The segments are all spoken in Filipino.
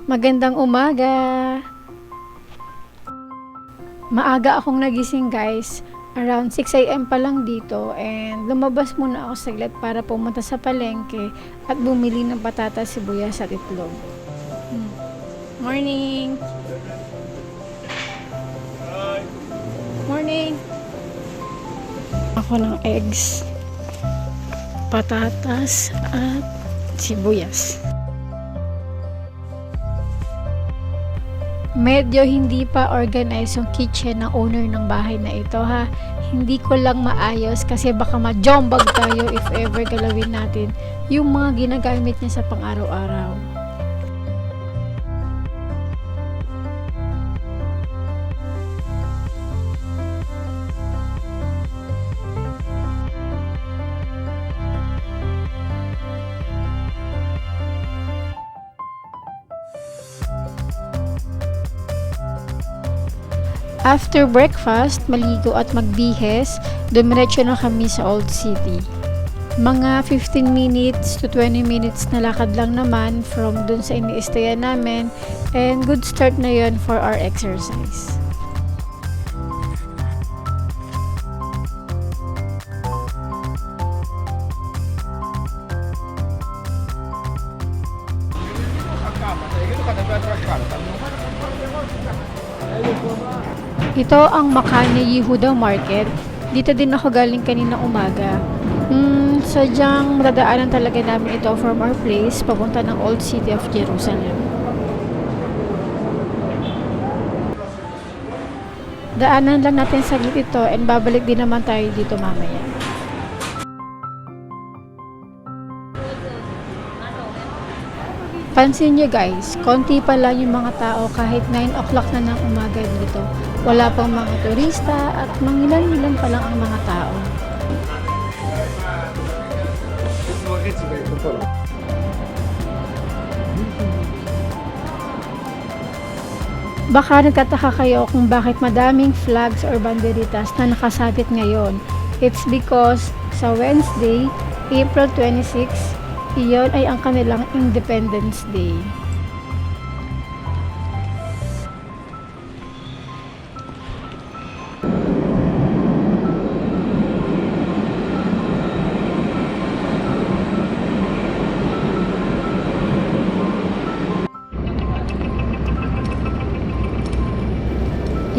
Magandang umaga! Maaga akong nagising guys. Around 6 AM pa lang dito and lumabas muna ako saglit para pumunta sa palengke at bumili ng patatas, sibuyas at itlog. Morning! Morning! Ako ng eggs, patatas at sibuyas. Medyo hindi pa organized yung kitchen ng owner ng bahay na ito ha. Hindi ko lang maayos kasi baka ma-jombag tayo if ever galawin natin yung mga ginagamit niya sa pang-araw-araw. After breakfast, maligo at magbihes, dumiretso na kami sa Old City. Mga 15 minutes to 20 minutes na lakad lang naman from dun sa ini-stayan namin and good start na yon for our exercise. Ito ang Makane Yehuda Market. Dito din ako galing kanina umaga. Sadyang madadaanan talaga namin ito from our place papunta ng Old City of Jerusalem. Daanan lang natin saglit ito and babalik din naman tayo dito mamaya. Pansin nyo guys, konti pa lang yung mga tao kahit 9 o'clock na ng umaga dito. Wala pang mga turista at mangilan-ilan pa lang ang mga tao. Baka nagtataka kayo kung bakit madaming flags or banderitas na nakasabit ngayon. It's because sa Wednesday, April 26, iyon ay ang kanilang Independence Day.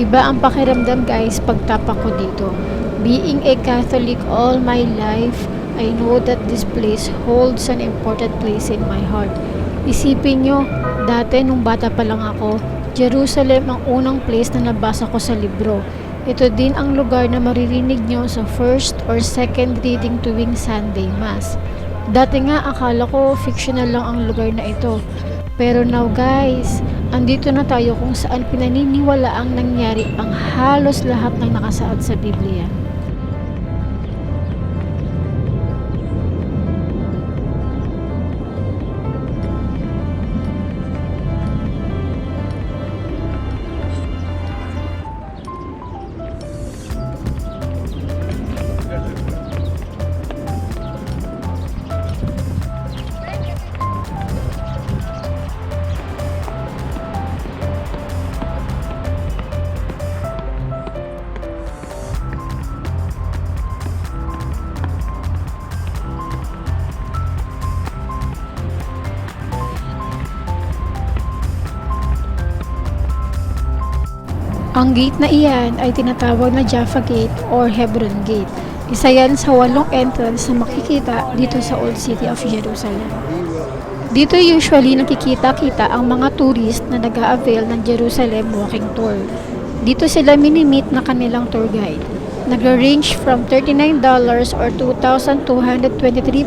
Iba ang pakiramdam guys pagtapak ko dito. Being a Catholic all my life, I know that this place holds an important place in my heart. Isipin nyo, dati nung bata pa lang ako, Jerusalem ang unang place na nabasa ko sa libro. Ito din ang lugar na maririnig nyo sa first or second reading tuwing Sunday Mass. Dati nga akala ko fictional lang ang lugar na ito. Pero now guys, andito na tayo kung saan pinaniniwala ang nangyari ang halos lahat ng nakasaad sa Biblia. Ang gate na iyan ay tinatawag na Jaffa Gate or Hebron Gate. Isa yan sa 8 entrance na makikita dito sa Old City of Jerusalem. Dito usually nakikita-kita ang mga tourist na nag-a-avail ng Jerusalem walking tour. Dito sila minimit na kanilang tour guide. Nag-range from $39 or 2,223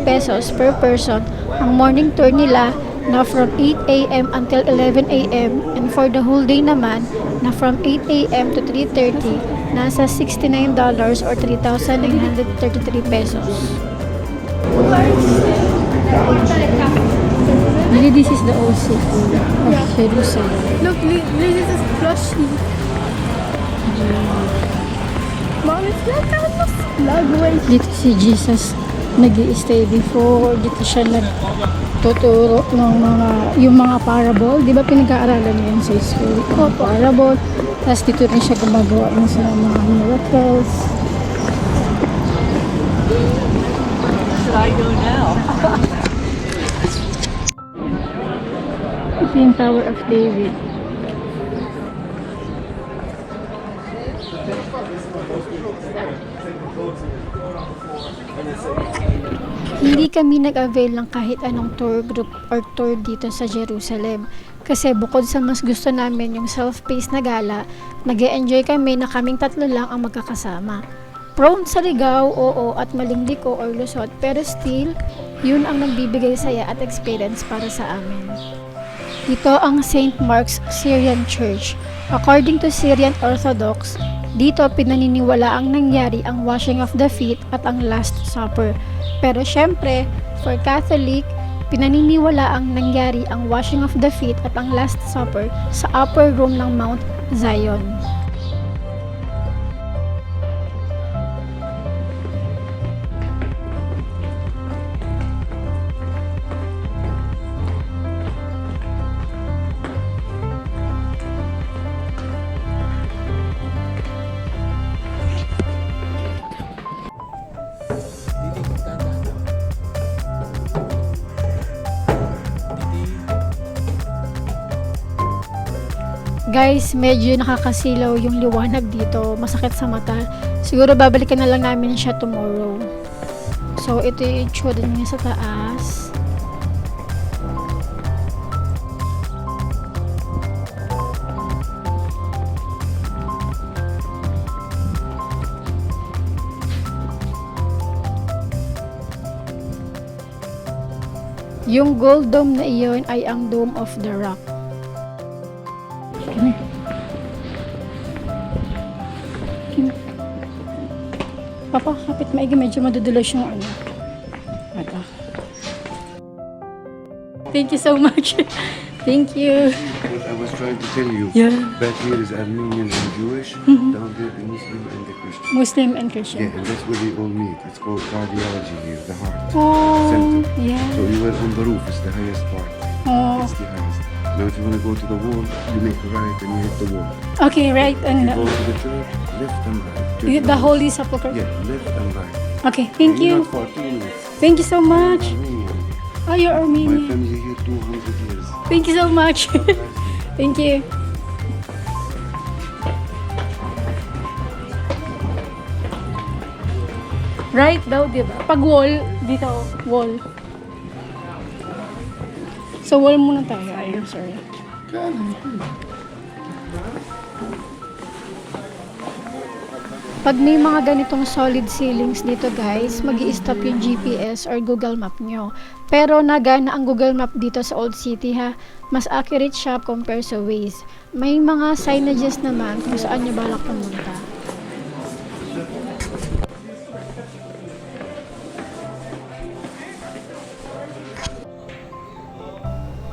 pesos per person ang morning tour nila na from 8 AM until 11 AM and for the whole day naman na from 8 AM to 3:30 nasa $69 or 3,933 pesos. Really, this is the old city of Jerusalem. Look, this is flashy. Mom, it's not that much vlog. Dito si Jesus nag-i-stay before. Dito siya nagtuturo ng yung mga parable. Di ba pinag-aaralan niya sa school? Parable. Tapos dito rin siya gumagawa ng sa mga miracles. Should I go now? Ito yung Tower of David. Hindi kami nag-avail ng kahit anong tour group or tour dito sa Jerusalem. Kasi bukod sa mas gusto namin yung self-paced na gala, nag-e-enjoy kami na kaming tatlo lang ang magkakasama. Prone sa ligaw, oo, at malingliko or lusot, pero still, yun ang nagbibigay saya at experience para sa amin. Ito ang St. Mark's Syrian Church. According to Syrian Orthodox, dito pinaniniwala ang nangyari ang washing of the feet at ang Last Supper. Pero syempre, for Catholic, pinaniniwala ang nangyari ang washing of the feet at ang Last Supper sa upper room ng Mount Zion. Guys, medyo nakakasilaw yung liwanag dito. Masakit sa mata. Siguro babalikan na lang namin siya tomorrow. So, ito yung itsura niya sa taas. Yung gold dome na iyon ay ang Dome of the Rock. Papa, kapit maigi, medyo madudulas yung ano. Ito. Thank you so much. Thank you. What I was trying to tell you, Yeah. back here is Armenian and Jewish, down there the Muslim and the Christian. Muslim and Christian. Yeah, and that's where they all meet. It's called cardiology here, the heart Oh, center. yeah. So you were on the roof, it's the highest part. Oh. It's the highest. Now if you want to go to the wall, you make a right and you hit the wall. Okay, right and You go to the church, left and right. the Holy Sepulchre. Yeah, left and right. Okay, thank And you're you. not far, 2 minutes. Thank you so much. Armenian. Oh, you're My Armenian. family here 200 years. Thank you so much. Thank you. Right daw, di ba? Pag wall, dito, wall. So, wall muna tayo. Ay, I'm sorry. Pag may mga ganitong solid ceilings dito guys, mag-i-stop yung GPS or Google Map nyo. Pero nagana ang Google Map dito sa Old City ha. Mas accurate siya compare sa Waze. May mga signages naman kung saan nyo balak pumunta.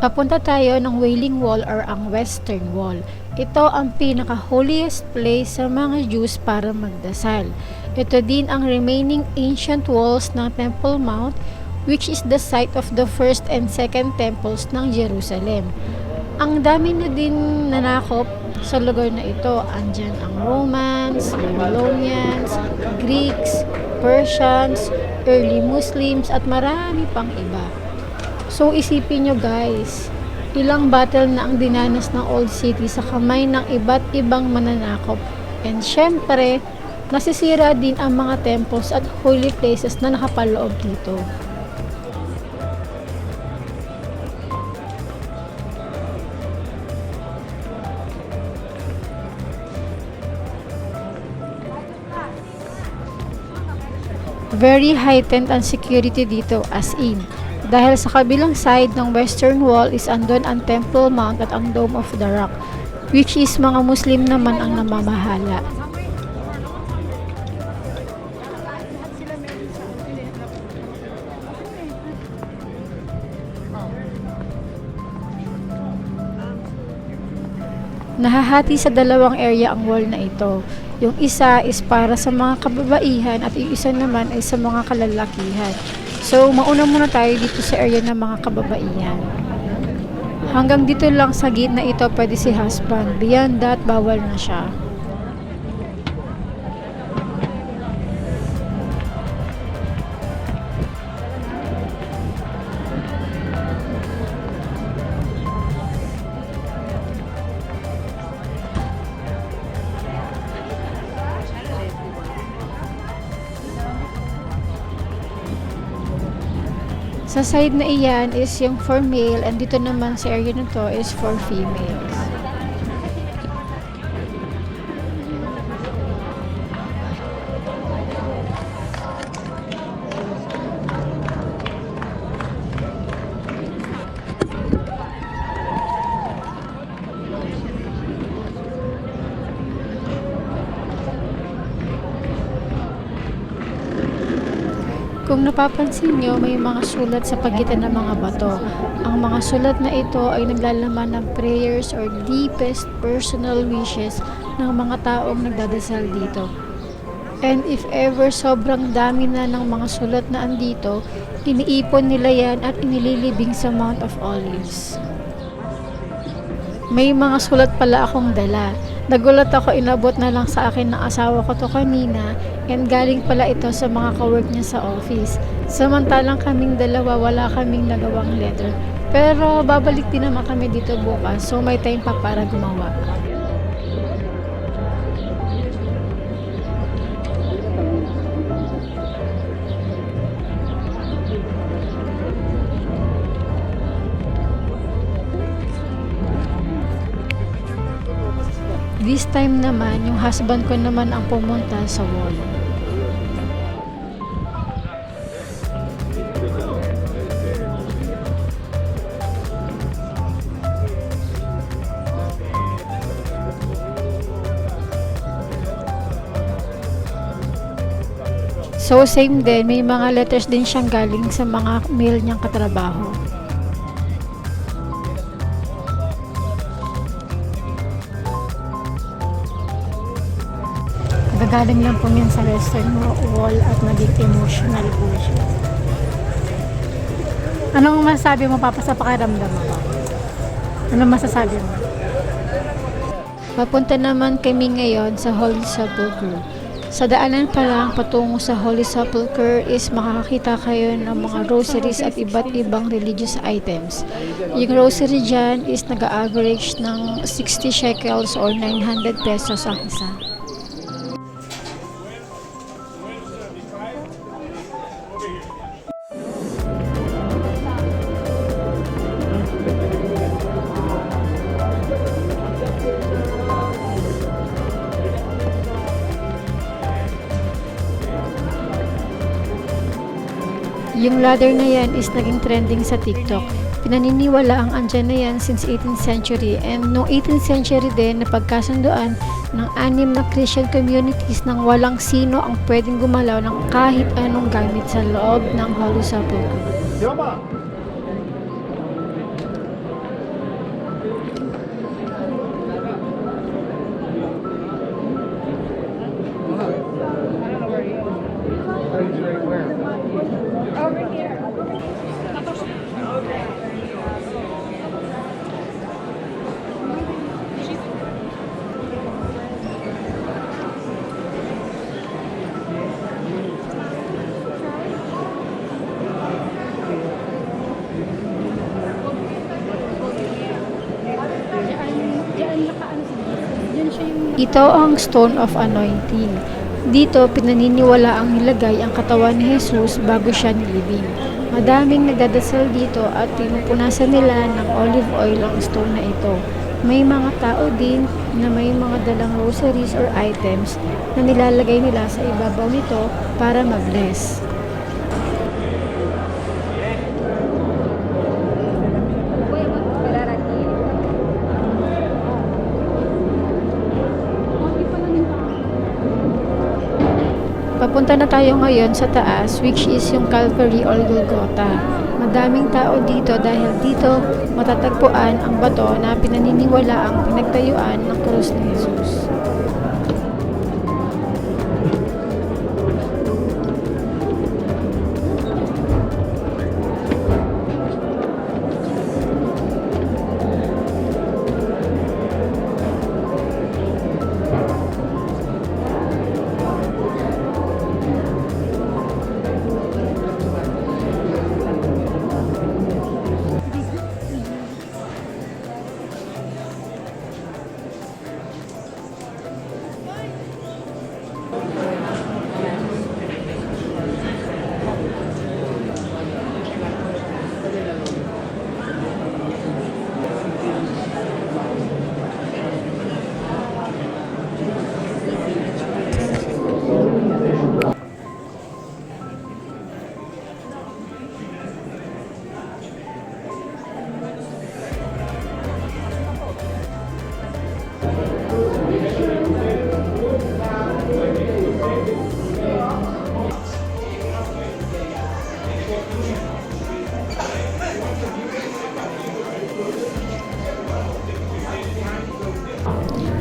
Papunta tayo ng Wailing Wall or ang Western Wall. Ito ang pinaka-holiest place sa mga Jews para magdasal. Ito din ang remaining ancient walls ng Temple Mount, which is the site of the first and second temples ng Jerusalem. Ang dami na din nanakop sa lugar na ito. Andyan ang Romans, Babylonians, Greeks, Persians, early Muslims at marami pang iba. So isipin nyo guys, ilang battle na ang dinanas ng Old City sa kamay ng iba't ibang mananakop. And syempre, nasisira din ang mga temples at holy places na nakapaloob dito. Very heightened ang security dito as in. Dahil sa kabilang side ng Western Wall is andon ang Temple Mount at ang Dome of the Rock, which is mga Muslim naman ang namamahala. Nahahati sa dalawang area ang wall na ito. Yung isa is para sa mga kababaihan at yung isa naman ay sa mga kalalakihan. So, mauna muna tayo dito sa area ng mga kababaihan. Hanggang dito lang sa gate na ito pwede si husband. Beyond that, bawal na siya. Sa side na iyan is yung for male and dito naman sa area na to is for females. Kung napapansin nyo, may mga sulat sa pagitan ng mga bato. Ang mga sulat na ito ay naglalaman ng prayers or deepest personal wishes ng mga taong nagdadasal dito. And if ever sobrang dami na ng mga sulat na andito, iniipon nila yan at inililibing sa Mount of Olives. May mga sulat pala akong dala. Nagulat ako, inabot na lang sa akin ng asawa ko to kanina and galing pala ito sa mga kawork niya sa office. Samantalang kaming dalawa, wala kaming nagawang letter. Pero babalik din naman kami dito bukas, so may time pa para gumawa. This time naman, yung husband ko naman ang pumunta sa wall. So same din, may mga letters din siyang galing sa mga mail niyang katrabaho. Galing lang po yan sa western wall at naging emotional po siya. Anong masasabi mo, Papa, sa pakiramdam mo? Anong masasabi mo? Papunta naman kami ngayon sa Holy Sepulchre. Sa daanan pa lang patungo sa Holy Sepulchre is makakakita kayo ng mga rosaries at iba't ibang religious items. Yung rosary dyan is nag-average ng 60 shekels or 900 pesos ang isa. Yung ladder na yan is naging trending sa TikTok. Pinaniniwala ang andyan na yan since 18th century and noong 18th century din napagkasunduan ng 6 na Christian communities nang walang sino ang pwedeng gumalaw ng kahit anong gamit sa loob ng Holy Sepulchre. Ito ang Stone of Anointing. Dito, pinaniniwala ang nilagay ang katawan ni Jesus bago siya nilibing. Madaming nagdadasal dito at pinupunasan nila ng olive oil ang stone na ito. May mga tao din na may mga dalang rosaries or items na nilalagay nila sa ibabaw nito para mag-bless. Papunta na tayo ngayon sa taas, which is yung Calvary or Golgotha. Madaming tao dito dahil dito matatagpuan ang bato na pinaniniwala ang pinagtayuan ng krus ni Jesus.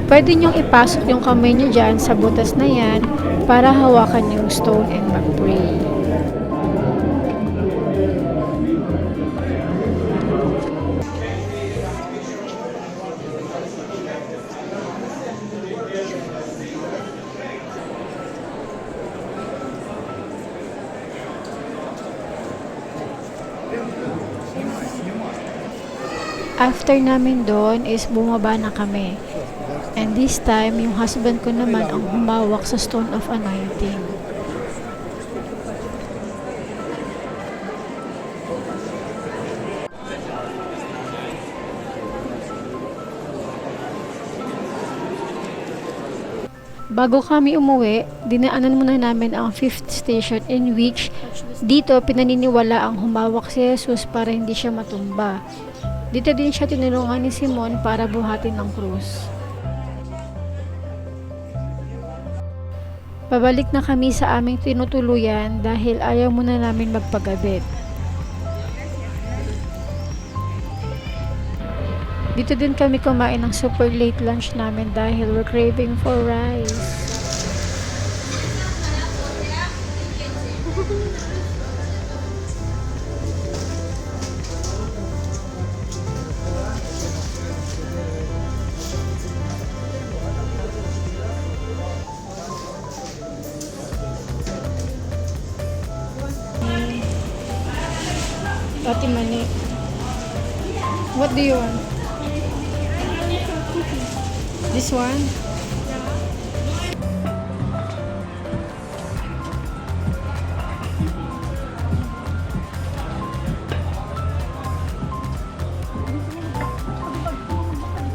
Pwede nyong ipasok yung kamay nyo dyan sa butas na yan para hawakan yung stone and mag-pray. After namin doon is bumaba na kami. And this time, yung husband ko naman ang humawak sa stone of anointing. Bago kami umuwi, dinaanan muna namin ang 5th station in which dito pinaniniwala ang humawak si Jesus para hindi siya matumba. Dito din siya tinulungan ni Simon para buhatin ng krus. Pabalik na kami sa aming tinutuluyan dahil ayaw muna namin magpagabit. Dito din kami kumain ng super late lunch namin dahil we're craving for rice. Ate Mani, what do you want? This one?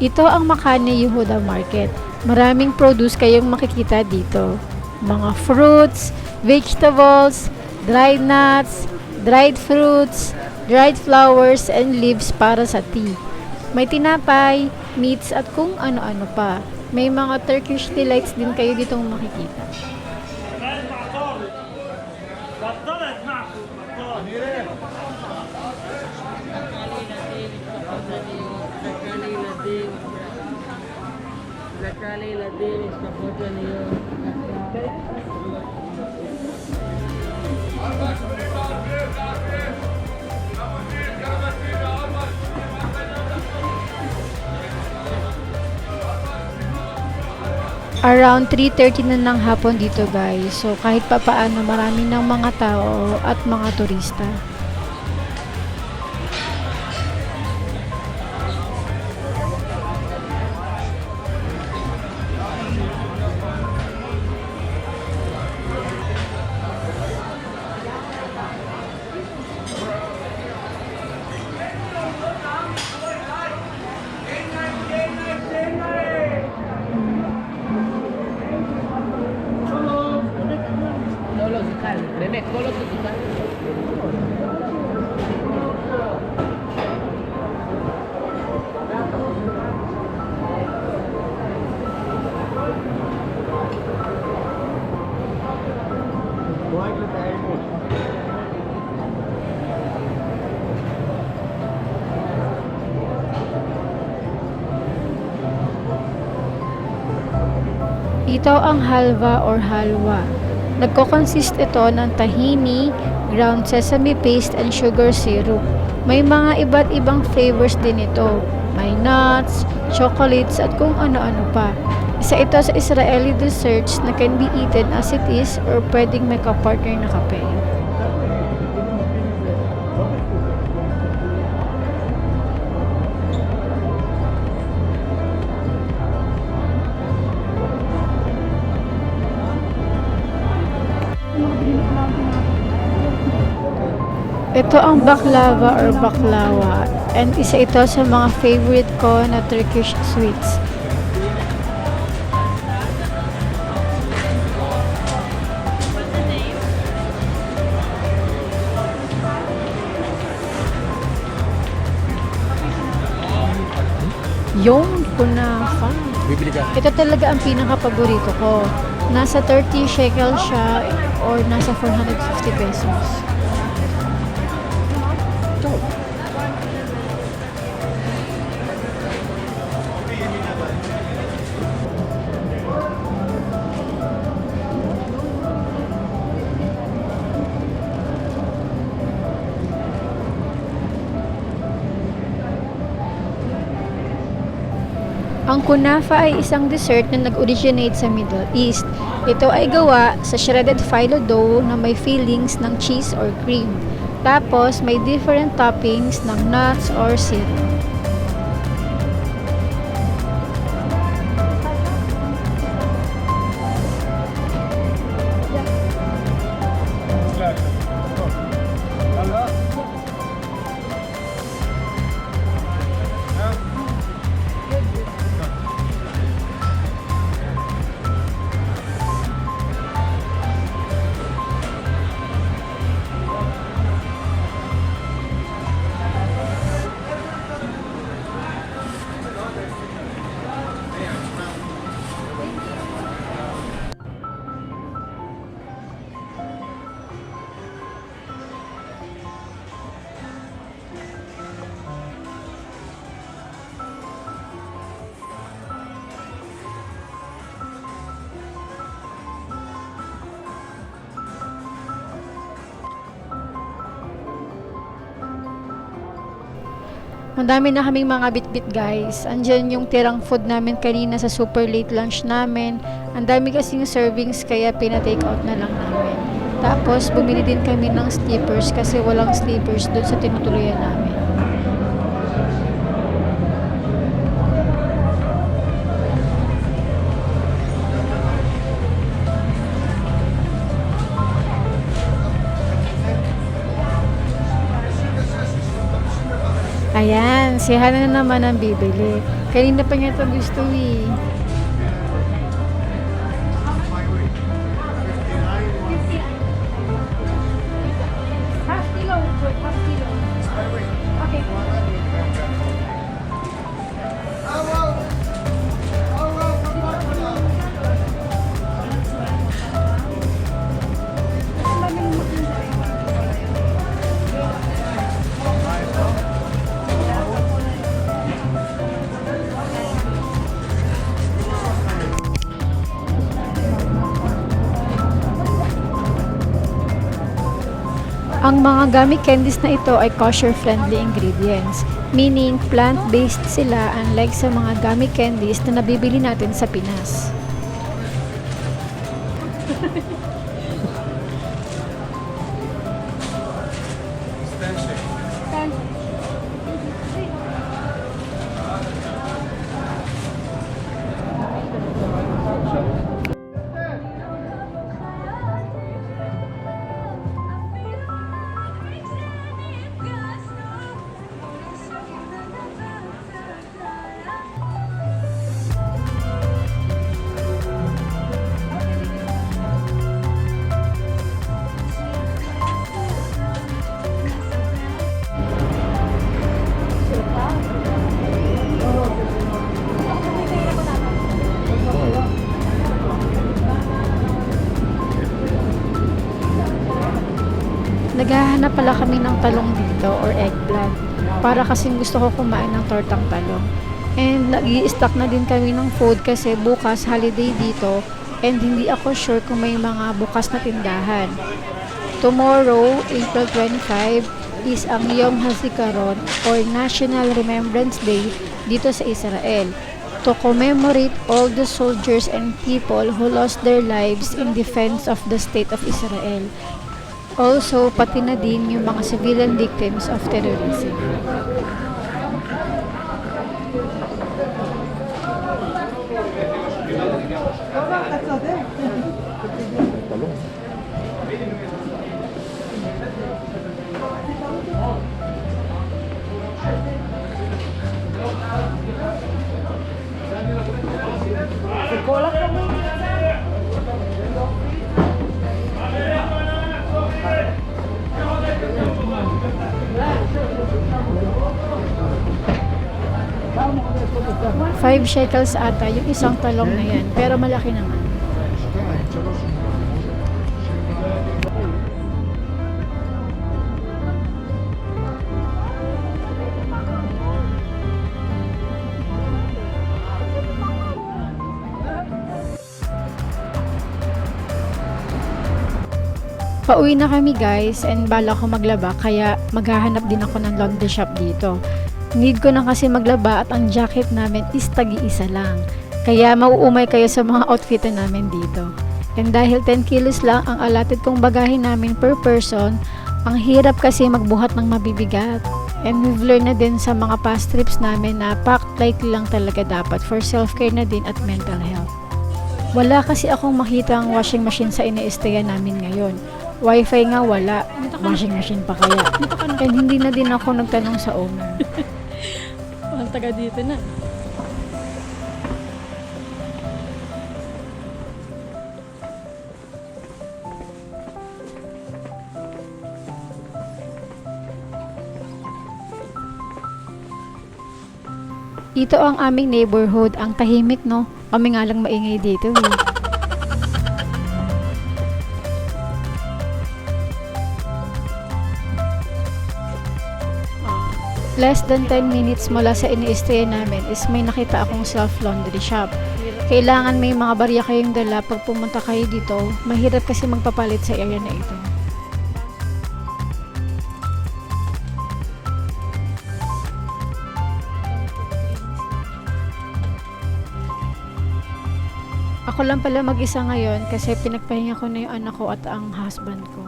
Ito ang Makani Yehuda Market. Maraming produce kayong makikita dito. Mga fruits, vegetables, dried nuts, dried fruits, dried flowers and leaves para sa tea. May tinapay, meats at kung ano-ano pa. May mga Turkish delights din kayo ditong makikita. Around 3:30 na ng hapon dito guys. So kahit pa paano marami ng mga tao at mga turista. Ito ang halva or halwa. Nagko-consist ito ng tahini, ground sesame paste, and sugar syrup. May mga iba't ibang flavors din ito. May nuts, chocolates, at kung ano-ano pa. Isa ito sa Israeli desserts na can be eaten as it is or pwedeng may kapartner na kape. Ito ang baklava or baklawa, and isa ito sa mga favorite ko na Turkish sweets. Yung kunafa. Bibili ka. Ito talaga ang pinaka-paborito ko. Nasa 30 shekel siya or nasa 450 pesos. Ang kunafa ay isang dessert na nag-originate sa Middle East. Ito ay gawa sa shredded phyllo dough na may fillings ng cheese or cream. Tapos, may different toppings ng nuts or syrup. Madami na kaming mga bit-bit guys. Andyan yung tirang food namin kanina sa super late lunch namin. Ang dami kasing servings kaya pina-take out na lang namin. Tapos bumili din kami ng slippers kasi walang slippers doon sa tinutuluyan namin. Ayan, si Hana na naman ang bibili. Kanina pa niya ito gusto eh. Half kilo, good, half kilo. Okay. Ang mga gummy candies na ito ay kosher-friendly ingredients, meaning plant-based sila unlike sa mga gummy candies na nabibili natin sa Pinas. Naghahanap pala kami ng talong dito or eggplant para kasing gusto ko kumain ng tortang talong. And nag-i-stock na din kami ng food kasi bukas holiday dito and hindi ako sure kung may mga bukas na tindahan. Tomorrow, April 25, is ang Yom HaZikaron or National Remembrance Day dito sa Israel to commemorate all the soldiers and people who lost their lives in defense of the state of Israel. Also, pati na din yung mga civilian victims of terrorism. Five shekels ata yung isang talong na yan, pero malaki naman. Pauwi na kami guys and bala ko maglaba kaya maghahanap din ako ng laundry shop dito. Need ko na kasi maglaba at ang jacket namin is tagi-isa lang. Kaya mauumay kayo sa mga outfit namin dito. And dahil 10 kilos lang ang allotted kong bagahe namin per person, ang hirap kasi magbuhat ng mabibigat. And we've learned na din sa mga past trips namin na pack lightly lang talaga dapat for self-care na din at mental health. Wala kasi akong makita ang washing machine sa ina-stayan namin ngayon. Wi-Fi nga wala. Washing machine pa kaya. And hindi na din ako nagtanong sa owner. Ang taga dito na. Ito ang aming neighborhood. Ang tahimik, no? Kami nga lang maingay dito, eh. Less than 10 minutes mula sa ini-stay namin is may nakita akong self-laundry shop. Kailangan may mga barya kayong dala pag pumunta kayo dito. Mahirap kasi magpapalit sa area na ito. Ako lang pala mag-isa ngayon kasi pinagpahinga ko na yung anak ko at ang husband ko.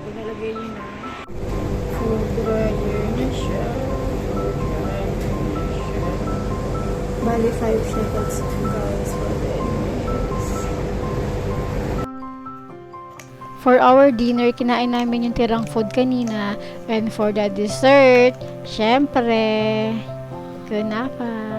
Pinalagay niyo na. Food dryer na siya. Bali 5 shekels guys for this. For our dinner, kinain namin yung tirang food kanina. And for the dessert, syempre, kunafa.